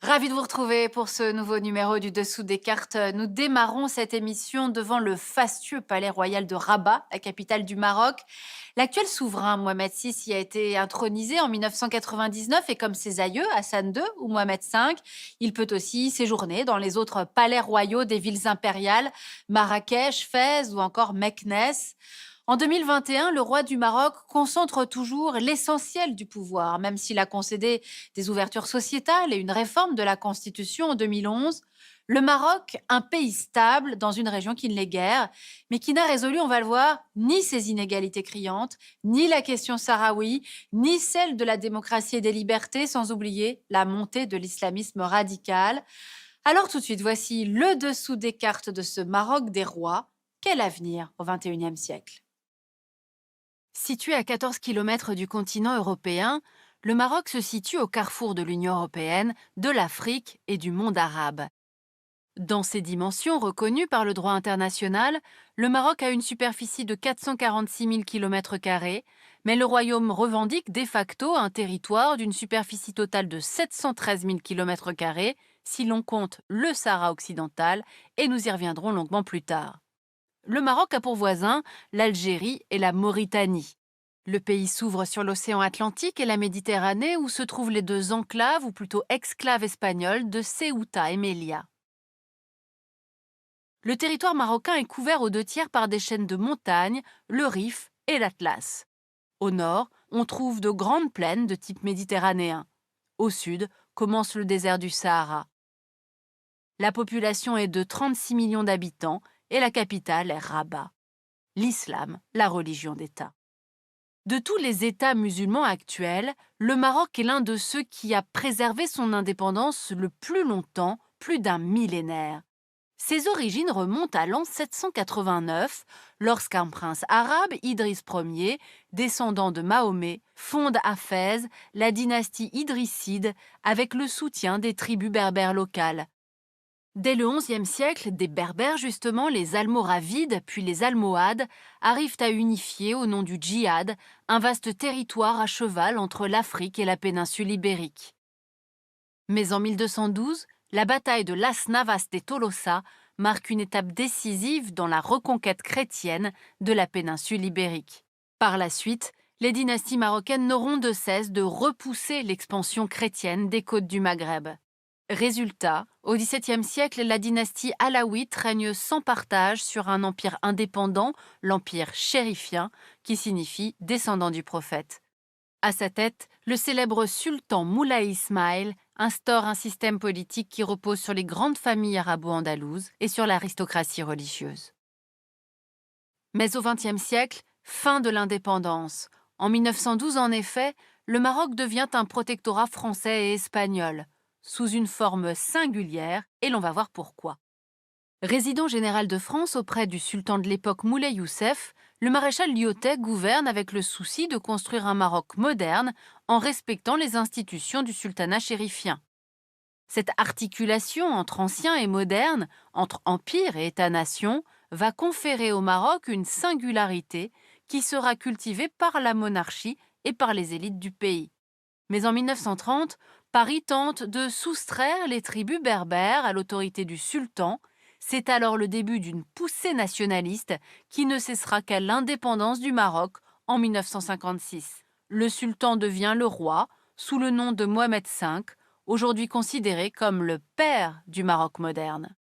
Ravi de vous retrouver pour ce nouveau numéro du Dessous des cartes. Nous démarrons cette émission devant le fastueux palais royal de Rabat, la capitale du Maroc. L'actuel souverain Mohamed VI y a été intronisé en 1999 et comme ses aïeux, Hassan II ou Mohamed V, il peut aussi séjourner dans les autres palais royaux des villes impériales, Marrakech, Fès ou encore Meknès. En 2021, le roi du Maroc concentre toujours l'essentiel du pouvoir, même s'il a concédé des ouvertures sociétales et une réforme de la Constitution en 2011. Le Maroc, un pays stable dans une région qui ne l'est guère, mais qui n'a résolu, on va le voir, ni ses inégalités criantes, ni la question sahraoui, ni celle de la démocratie et des libertés, sans oublier la montée de l'islamisme radical. Alors tout de suite, voici le dessous des cartes de ce Maroc des rois. Quel avenir au XXIe siècle? Situé à 14 kilomètres du continent européen, le Maroc se situe au carrefour de l'Union européenne, de l'Afrique et du monde arabe. Dans ses dimensions reconnues par le droit international, le Maroc a une superficie de 446 000 km², mais le royaume revendique de facto un territoire d'une superficie totale de 713 000 km² si l'on compte le Sahara occidental, et nous y reviendrons longuement plus tard. Le Maroc a pour voisins l'Algérie et la Mauritanie. Le pays s'ouvre sur l'océan Atlantique et la Méditerranée où se trouvent les deux enclaves ou plutôt exclaves espagnoles de Ceuta et Melilla. Le territoire marocain est couvert aux 2 tiers par des chaînes de montagnes, le Rif et l'Atlas. Au nord, on trouve de grandes plaines de type méditerranéen. Au sud, commence le désert du Sahara. La population est de 36 millions d'habitants et la capitale est Rabat. L'islam, la religion d'État. De tous les États musulmans actuels, le Maroc est l'un de ceux qui a préservé son indépendance le plus longtemps, plus d'un millénaire. Ses origines remontent à l'an 789, lorsqu'un prince arabe, Idriss Ier, descendant de Mahomet, fonde à Fès la dynastie idrisside avec le soutien des tribus berbères locales. Dès le XIe siècle, des Berbères justement, les Almoravides puis les Almohades, arrivent à unifier au nom du djihad un vaste territoire à cheval entre l'Afrique et la péninsule ibérique. Mais en 1212, la bataille de Las Navas de Tolosa marque une étape décisive dans la reconquête chrétienne de la péninsule ibérique. Par la suite, les dynasties marocaines n'auront de cesse de repousser l'expansion chrétienne des côtes du Maghreb. Résultat, au XVIIe siècle, la dynastie alaouite règne sans partage sur un empire indépendant, l'empire chérifien, qui signifie descendant du prophète. À sa tête, le célèbre sultan Moulay Ismaïl instaure un système politique qui repose sur les grandes familles arabo-andalouses et sur l'aristocratie religieuse. Mais au XXe siècle, fin de l'indépendance. En 1912, en effet, le Maroc devient un protectorat français et espagnol, sous une forme singulière, et l'on va voir pourquoi. Résident général de France auprès du sultan de l'époque Moulay Youssef, le maréchal Lyautey gouverne avec le souci de construire un Maroc moderne en respectant les institutions du sultanat chérifien. Cette articulation entre ancien et moderne, entre empire et État-nation, va conférer au Maroc une singularité qui sera cultivée par la monarchie et par les élites du pays. Mais en 1930, Paris tente de soustraire les tribus berbères à l'autorité du sultan. C'est alors le début d'une poussée nationaliste qui ne cessera qu'à l'indépendance du Maroc en 1956. Le sultan devient le roi, sous le nom de Mohamed V, aujourd'hui considéré comme le père du Maroc moderne.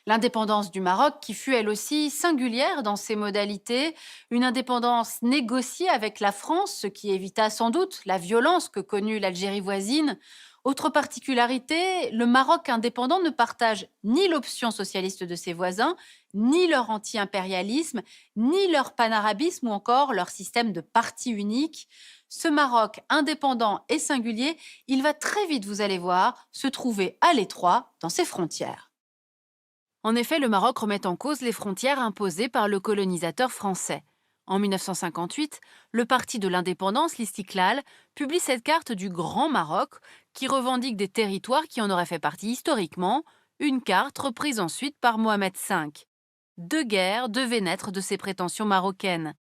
L'indépendance du Maroc, qui fut elle aussi singulière dans ses modalités, une indépendance négociée avec la France, ce qui évita sans doute la violence que connut l'Algérie voisine. Autre particularité, le Maroc indépendant ne partage ni l'option socialiste de ses voisins, ni leur anti-impérialisme, ni leur panarabisme ou encore leur système de parti unique. Ce Maroc indépendant et singulier, il va très vite, vous allez voir, se trouver à l'étroit dans ses frontières. En effet, le Maroc remet en cause les frontières imposées par le colonisateur français. En 1958, le Parti de l'indépendance, l'Istiklal, publie cette carte du Grand Maroc qui revendique des territoires qui en auraient fait partie historiquement, une carte reprise ensuite par Mohamed V. Deux guerres devaient naître de ces prétentions marocaines.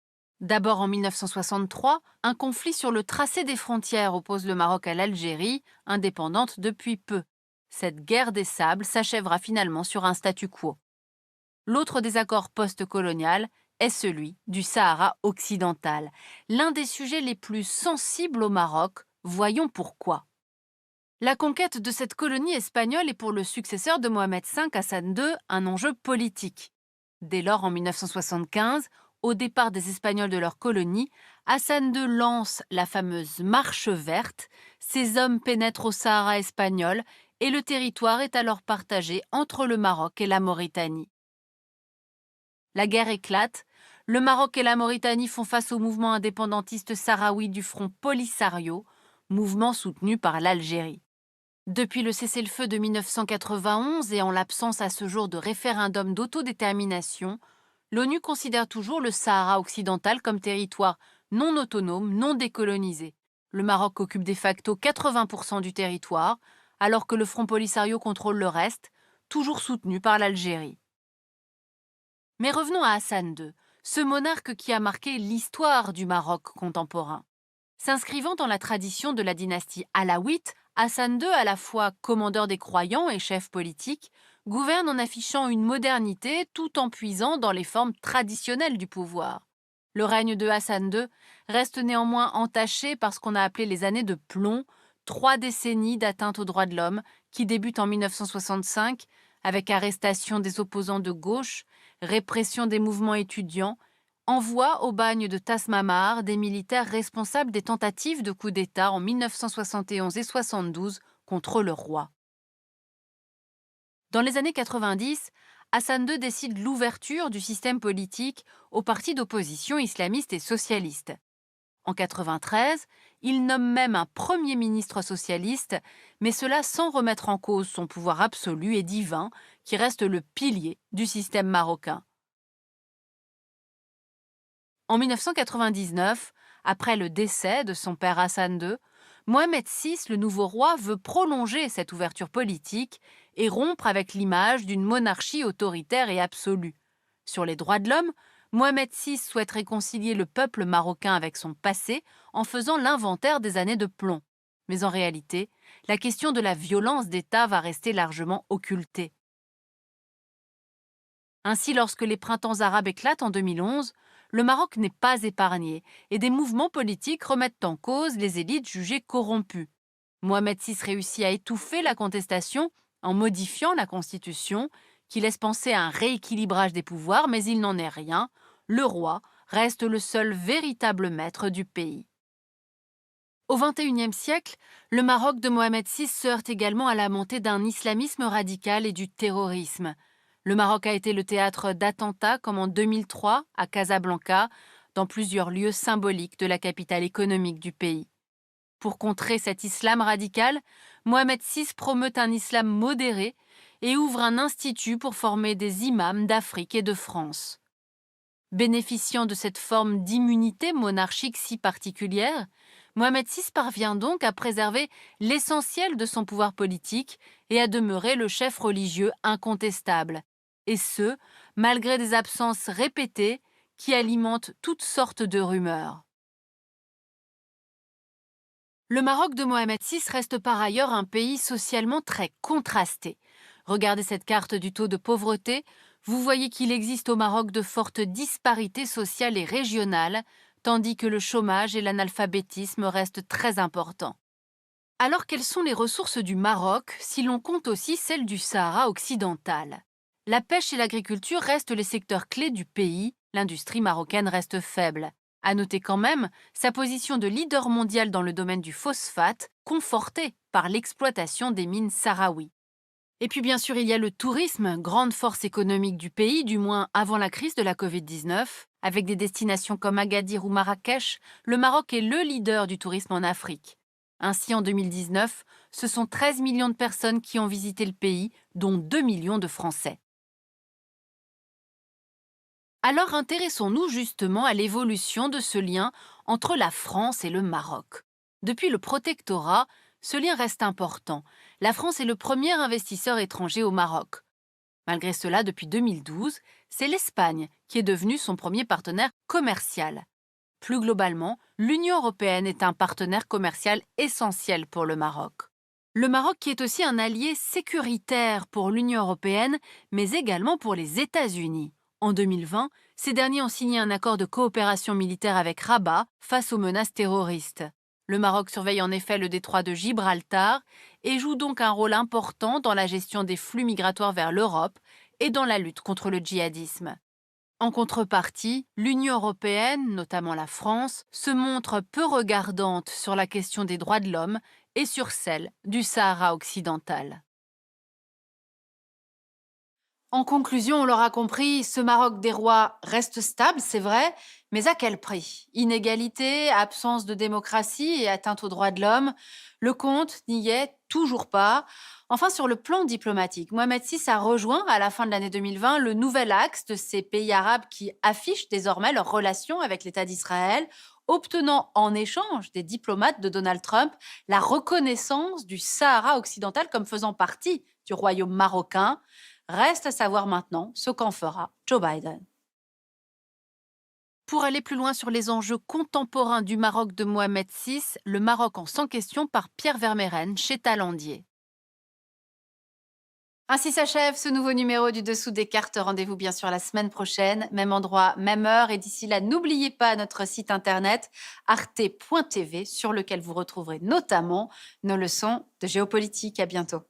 D'abord en 1963, un conflit sur le tracé des frontières oppose le Maroc à l'Algérie, indépendante depuis peu. Cette guerre des sables s'achèvera finalement sur un statu quo. L'autre désaccord post-colonial est celui du Sahara occidental, l'un des sujets les plus sensibles au Maroc. Voyons pourquoi. La conquête de cette colonie espagnole est pour le successeur de Mohamed V, Hassan II, un enjeu politique. Dès lors, en 1975, au départ des Espagnols de leur colonie, Hassan II lance la fameuse Marche verte. Ces hommes pénètrent au Sahara espagnol et le territoire est alors partagé entre le Maroc et la Mauritanie. La guerre éclate. Le Maroc et la Mauritanie font face au mouvement indépendantiste sahraoui du Front Polisario, mouvement soutenu par l'Algérie. Depuis le cessez-le-feu de 1991 et en l'absence à ce jour de référendum d'autodétermination, l'ONU considère toujours le Sahara occidental comme territoire non autonome, non décolonisé. Le Maroc occupe de facto 80% du territoire, alors que le Front Polisario contrôle le reste, toujours soutenu par l'Algérie. Mais revenons à Hassan II, ce monarque qui a marqué l'histoire du Maroc contemporain. S'inscrivant dans la tradition de la dynastie alaouite, Hassan II, à la fois commandeur des croyants et chef politique, gouverne en affichant une modernité tout en puisant dans les formes traditionnelles du pouvoir. Le règne de Hassan II reste néanmoins entaché par ce qu'on a appelé les années de plomb, 3 décennies d'atteinte aux droits de l'homme qui débutent en 1965 avec arrestation des opposants de gauche, répression des mouvements étudiants, envoie au bagne de Tasmamart des militaires responsables des tentatives de coup d'État en 1971 et 72 contre le roi. Dans les années 90, Hassan II décide l'ouverture du système politique aux partis d'opposition islamistes et socialistes. En 93, il nomme même un premier ministre socialiste, mais cela sans remettre en cause son pouvoir absolu et divin, qui reste le pilier du système marocain. En 1999, après le décès de son père Hassan II, Mohamed VI, le nouveau roi, veut prolonger cette ouverture politique et rompre avec l'image d'une monarchie autoritaire et absolue. Sur les droits de l'homme, Mohamed VI souhaite réconcilier le peuple marocain avec son passé en faisant l'inventaire des années de plomb. Mais en réalité, la question de la violence d'État va rester largement occultée. Ainsi, lorsque les printemps arabes éclatent en 2011, le Maroc n'est pas épargné et des mouvements politiques remettent en cause les élites jugées corrompues. Mohamed VI réussit à étouffer la contestation en modifiant la constitution qui laisse penser à un rééquilibrage des pouvoirs, mais il n'en est rien. Le roi reste le seul véritable maître du pays. Au XXIe siècle, le Maroc de Mohamed VI se heurte également à la montée d'un islamisme radical et du terrorisme. Le Maroc a été le théâtre d'attentats comme en 2003 à Casablanca, dans plusieurs lieux symboliques de la capitale économique du pays. Pour contrer cet islam radical, Mohamed VI promeut un islam modéré et ouvre un institut pour former des imams d'Afrique et de France. Bénéficiant de cette forme d'immunité monarchique si particulière, Mohamed VI parvient donc à préserver l'essentiel de son pouvoir politique et à demeurer le chef religieux incontestable, et ce, malgré des absences répétées qui alimentent toutes sortes de rumeurs. Le Maroc de Mohamed VI reste par ailleurs un pays socialement très contrasté. Regardez cette carte du taux de pauvreté, vous voyez qu'il existe au Maroc de fortes disparités sociales et régionales, tandis que le chômage et l'analphabétisme restent très importants. Alors quelles sont les ressources du Maroc si l'on compte aussi celles du Sahara occidental? La pêche et l'agriculture restent les secteurs clés du pays, l'industrie marocaine reste faible. À noter quand même sa position de leader mondial dans le domaine du phosphate, confortée par l'exploitation des mines sahraouis. Et puis bien sûr, il y a le tourisme, grande force économique du pays, du moins avant la crise de la Covid-19. Avec des destinations comme Agadir ou Marrakech, le Maroc est le leader du tourisme en Afrique. Ainsi, en 2019, ce sont 13 millions de personnes qui ont visité le pays, dont 2 millions de Français. Alors intéressons-nous justement à l'évolution de ce lien entre la France et le Maroc. Depuis le protectorat, ce lien reste important. La France est le premier investisseur étranger au Maroc. Malgré cela, depuis 2012, c'est l'Espagne qui est devenue son premier partenaire commercial. Plus globalement, l'Union européenne est un partenaire commercial essentiel pour le Maroc. Le Maroc qui est aussi un allié sécuritaire pour l'Union européenne, mais également pour les États-Unis. En 2020, ces derniers ont signé un accord de coopération militaire avec Rabat face aux menaces terroristes. Le Maroc surveille en effet le détroit de Gibraltar et joue donc un rôle important dans la gestion des flux migratoires vers l'Europe et dans la lutte contre le djihadisme. En contrepartie, l'Union européenne, notamment la France, se montre peu regardante sur la question des droits de l'homme et sur celle du Sahara occidental. En conclusion, on l'aura compris, ce Maroc des rois reste stable, c'est vrai, mais à quel prix? Inégalité, absence de démocratie et atteinte aux droits de l'homme. Le compte n'y est toujours pas. Enfin, sur le plan diplomatique, Mohamed VI a rejoint à la fin de l'année 2020 le nouvel axe de ces pays arabes qui affichent désormais leurs relations avec l'État d'Israël, obtenant en échange des diplomates de Donald Trump la reconnaissance du Sahara occidental comme faisant partie du royaume marocain. Reste à savoir maintenant ce qu'en fera Joe Biden. Pour aller plus loin sur les enjeux contemporains du Maroc de Mohamed VI, le Maroc en 100 questions par Pierre Vermeyren chez Talandier. Ainsi s'achève ce nouveau numéro du Dessous des cartes. Rendez-vous bien sûr la semaine prochaine, même endroit, même heure. Et d'ici là, n'oubliez pas notre site internet arte.tv sur lequel vous retrouverez notamment nos leçons de géopolitique. À bientôt.